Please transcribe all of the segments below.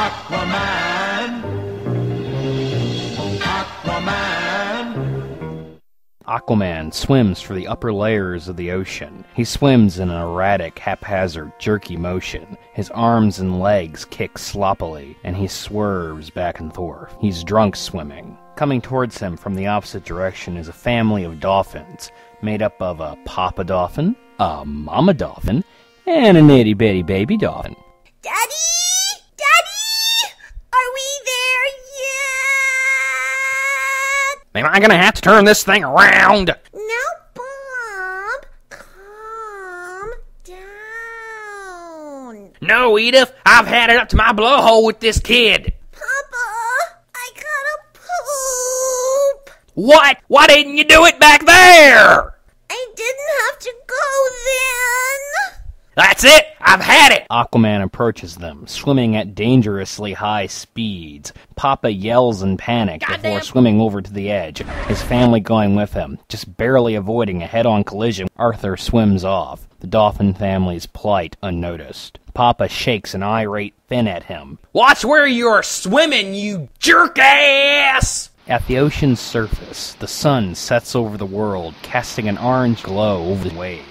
Aquaman. Aquaman. Aquaman swims for the upper layers of the ocean. He swims in an erratic, haphazard, jerky motion. His arms and legs kick sloppily, and he swerves back and forth. He's drunk swimming. Coming towards him from the opposite direction is a family of dolphins, made up of a papa dolphin, a mama dolphin, and an itty-bitty baby dolphin. Daddy! Daddy! Are we there yet? Am I gonna have to turn this thing around? No, Bob. Calm down. No, Edith, I've had it up to my blowhole with this kid. Papa, I gotta poop. What? Why didn't you do it back there? I didn't have to go then. That's it! I've had it! Aquaman approaches them, swimming at dangerously high speeds. Papa yells in panic before swimming over to the edge, his family going with him, just barely avoiding a head-on collision. Arthur swims off, the dolphin family's plight unnoticed. Papa shakes an irate fin at him. Watch where you're swimming, you jerk-ass! At the ocean's surface, the sun sets over the world, casting an orange glow over the waves.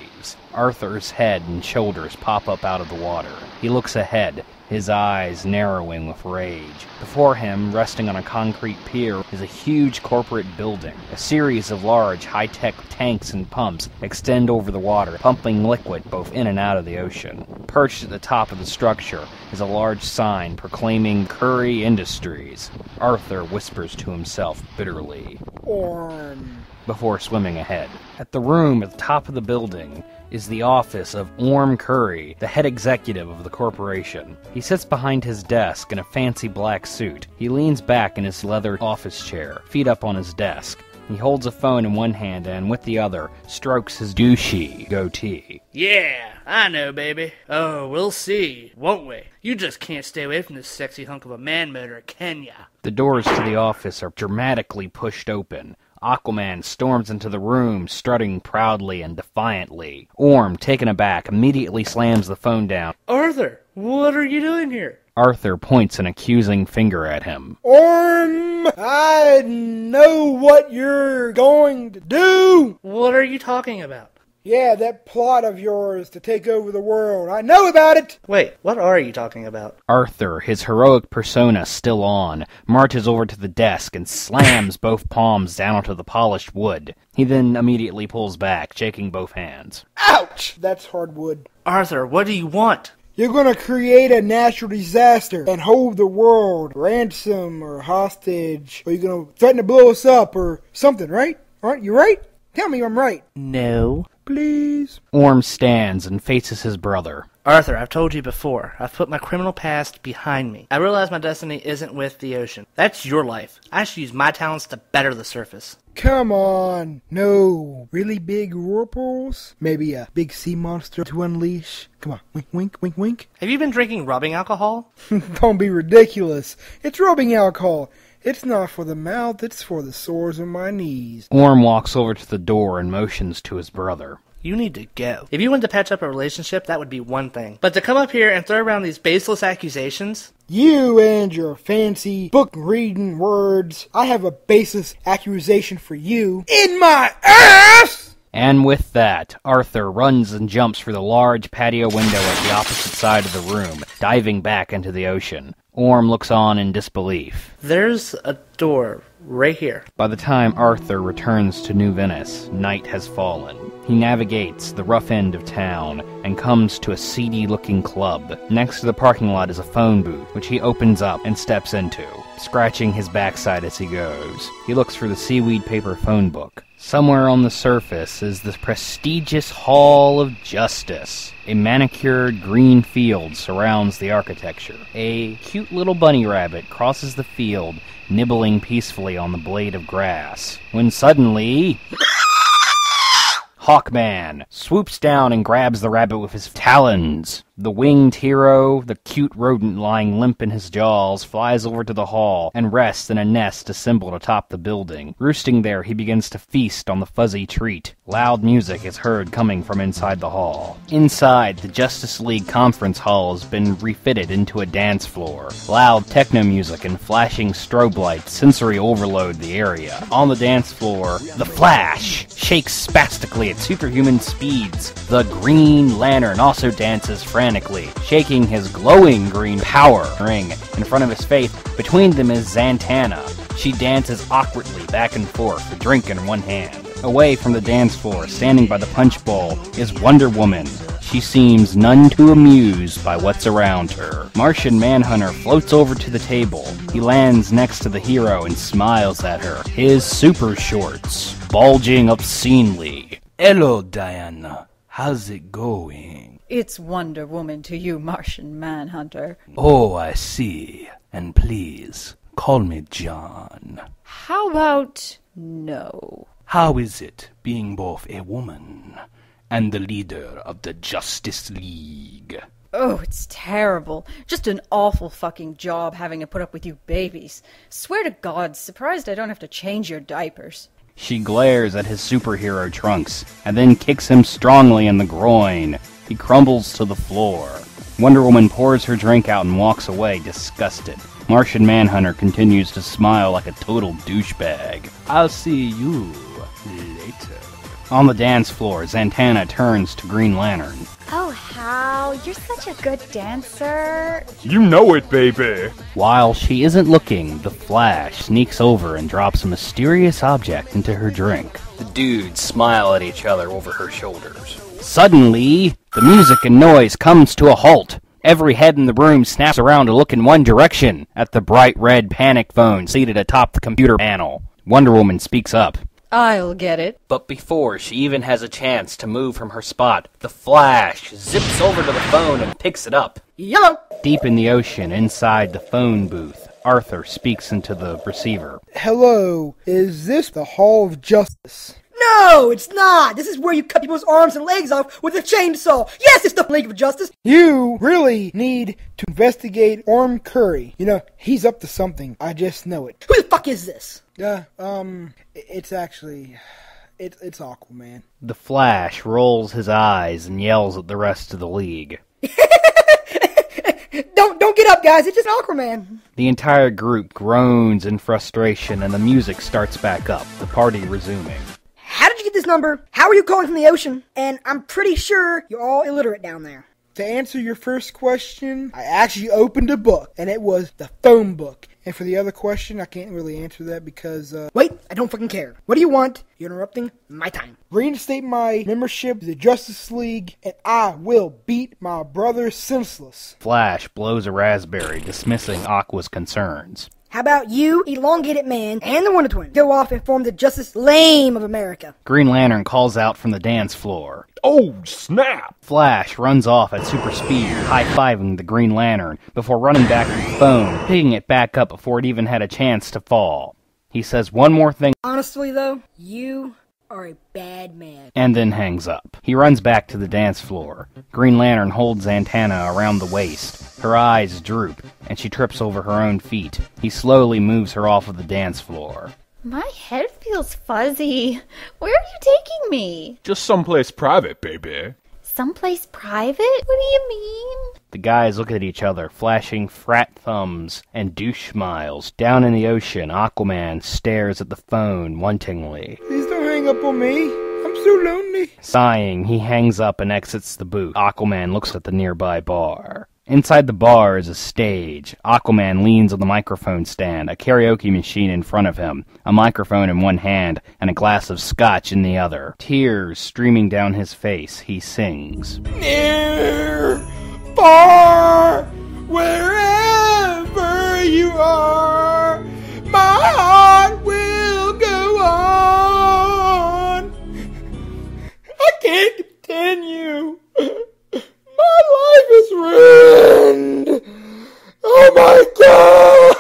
Arthur's head and shoulders pop up out of the water. He looks ahead, his eyes narrowing with rage. Before him, resting on a concrete pier, is a huge corporate building. A series of large, high-tech tanks and pumps extend over the water, pumping liquid both in and out of the ocean. Perched at the top of the structure is a large sign proclaiming Curry Industries. Arthur whispers to himself bitterly, Orm. before swimming ahead. At the room at the top of the building is the office of Orm Curry, the head executive of the corporation. He sits behind his desk in a fancy black suit. He leans back in his leather office chair, feet up on his desk. He holds a phone in one hand and, with the other, strokes his douchey goatee. Yeah, I know, baby. Oh, we'll see, won't we? You just can't stay away from this sexy hunk of a man-motor, can ya? The doors to the office are dramatically pushed open. Aquaman storms into the room, strutting proudly and defiantly. Orm, taken aback, immediately slams the phone down. Arthur, what are you doing here? Arthur points an accusing finger at him. Orm, I know what you're going to do. What are you talking about? Yeah, that plot of yours to take over the world. I know about it. Wait, what are you talking about? Arthur, his heroic persona still on, marches over to the desk and slams both palms down onto the polished wood. He then immediately pulls back, shaking both hands. Ouch! That's hardwood. Arthur, what do you want? You're gonna create a natural disaster and hold the world ransom or hostage. Or you're gonna threaten to blow us up or something, right? Aren't you right? Tell me I'm right. No. Please. Orm stands and faces his brother. Arthur, I've told you before, I've put my criminal past behind me. I realize my destiny isn't with the ocean. That's your life. I should use my talents to better the surface. Come on. No. Really big whirlpools? Maybe a big sea monster to unleash? Come on. Wink, wink, wink, wink. Have you been drinking rubbing alcohol? Don't be ridiculous. It's rubbing alcohol. It's not for the mouth, it's for the sores on my knees. Orm walks over to the door and motions to his brother. You need to go. If you wanted to patch up a relationship, that would be one thing. But to come up here and throw around these baseless accusations... You and your fancy book-reading words. I have a baseless accusation for you. In my ass! And with that, Arthur runs and jumps for the large patio window at the opposite side of the room, diving back into the ocean. Orm looks on in disbelief. There's a door right here. By the time Arthur returns to New Venice, night has fallen. He navigates the rough end of town and comes to a seedy-looking club. Next to the parking lot is a phone booth, which he opens up and steps into, scratching his backside as he goes. He looks for the seaweed paper phone book. Somewhere on the surface is the prestigious Hall of Justice. A manicured green field surrounds the architecture. A cute little bunny rabbit crosses the field, nibbling peacefully on the blade of grass. When suddenly... Hawkman swoops down and grabs the rabbit with his talons. The winged hero, the cute rodent lying limp in his jaws, flies over to the hall and rests in a nest assembled atop the building. Roosting there, he begins to feast on the fuzzy treat. Loud music is heard coming from inside the hall. Inside, the Justice League conference hall has been refitted into a dance floor. Loud techno music and flashing strobe lights sensory overload the area. On the dance floor, the Flash shakes spastically at superhuman speeds. The Green Lantern also dances frantically, shaking his glowing green power ring in front of his face. Between them is Zatanna. She dances awkwardly back and forth, a drink in one hand. Away from the dance floor, standing by the punch bowl, is Wonder Woman. She seems none too amused by what's around her. Martian Manhunter floats over to the table. He lands next to the hero and smiles at her, his super shorts bulging obscenely. Hello, Diana. How's it going? It's Wonder Woman to you, Martian Manhunter. Oh, I see. And please, call me John. How about no? How is it being both a woman and the leader of the Justice League? Oh, it's terrible. Just an awful fucking job having to put up with you babies. Swear to God, surprised I don't have to change your diapers. She glares at his superhero trunks, and then kicks him strongly in the groin. He crumbles to the floor. Wonder Woman pours her drink out and walks away, disgusted. Martian Manhunter continues to smile like a total douchebag. I'll see you later. On the dance floor, Zatanna turns to Green Lantern. Oh, Hal, you're such a good dancer. You know it, baby. While she isn't looking, the Flash sneaks over and drops a mysterious object into her drink. The dudes smile at each other over her shoulders. Suddenly, the music and noise comes to a halt. Every head in the room snaps around to look in one direction, at the bright red panic phone seated atop the computer panel. Wonder Woman speaks up. I'll get it. But before she even has a chance to move from her spot, the Flash zips over to the phone and picks it up. Yellow! Deep in the ocean, inside the phone booth, Arthur speaks into the receiver. Hello, is this the Hall of Justice? No, it's not. This is where you cut people's arms and legs off with a chainsaw. Yes, it's the League of Justice. You really need to investigate Orm Curry. You know, he's up to something. I just know it. Who the fuck is this? It's actually... It's Aquaman. The Flash rolls his eyes and yells at the rest of the League. Don't get up, guys. It's just Aquaman. The entire group groans in frustration and the music starts back up, the party resuming. How did you get this number? How are you calling from the ocean? And I'm pretty sure you're all illiterate down there. To answer your first question, I actually opened a book, and it was the phone book. And for the other question, I can't really answer that because, Wait, I don't fucking care. What do you want? You're interrupting my time. Reinstate my membership to the Justice League, and I will beat my brother senseless. Flash blows a raspberry, dismissing Aqua's concerns. How about you, Elongated Man, and the Wonder Twin go off and form the Justice Lame of America? Green Lantern calls out from the dance floor. Oh, snap! Flash runs off at super speed, high-fiving the Green Lantern before running back to the phone, picking it back up before it even had a chance to fall. He says one more thing. Honestly, though, you are a bad man. And then hangs up. He runs back to the dance floor. Green Lantern holds Zatanna around the waist. Her eyes droop, and she trips over her own feet. He slowly moves her off of the dance floor. My head feels fuzzy. Where are you taking me? Just someplace private, baby. Someplace private? What do you mean? The guys look at each other, flashing frat thumbs and douche smiles. Down in the ocean, Aquaman stares at the phone wantingly. Please don't hang up on me. I'm so lonely. Sighing, he hangs up and exits the booth. Aquaman looks at the nearby bar. Inside the bar is a stage. Aquaman leans on the microphone stand, a karaoke machine in front of him, a microphone in one hand, and a glass of scotch in the other. Tears streaming down his face, he sings. Near, far, wherever you are, my heart will go on. I can't continue. My life is ruined! Oh my God!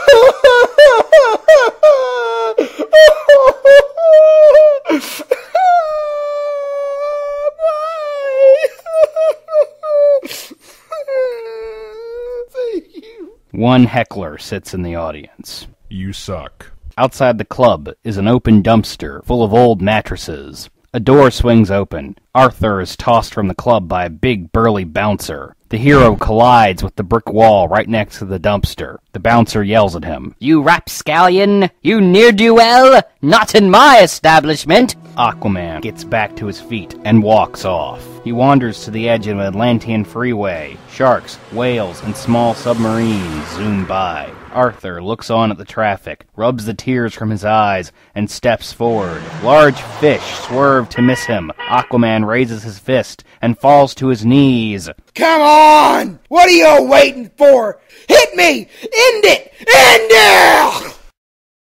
One heckler sits in the audience. You suck. Outside the club is an open dumpster full of old mattresses. A door swings open. Arthur is tossed from the club by a big burly bouncer. The hero collides with the brick wall right next to the dumpster. The bouncer yells at him. "You rapscallion! You ne'er-do-well! Not in my establishment!" Aquaman gets back to his feet and walks off. He wanders to the edge of an Atlantean freeway. Sharks, whales, and small submarines zoom by. Arthur looks on at the traffic, rubs the tears from his eyes, and steps forward. Large fish swerve to miss him. Aquaman raises his fist and falls to his knees. Come on! What are you waiting for? Hit me! End it! End it!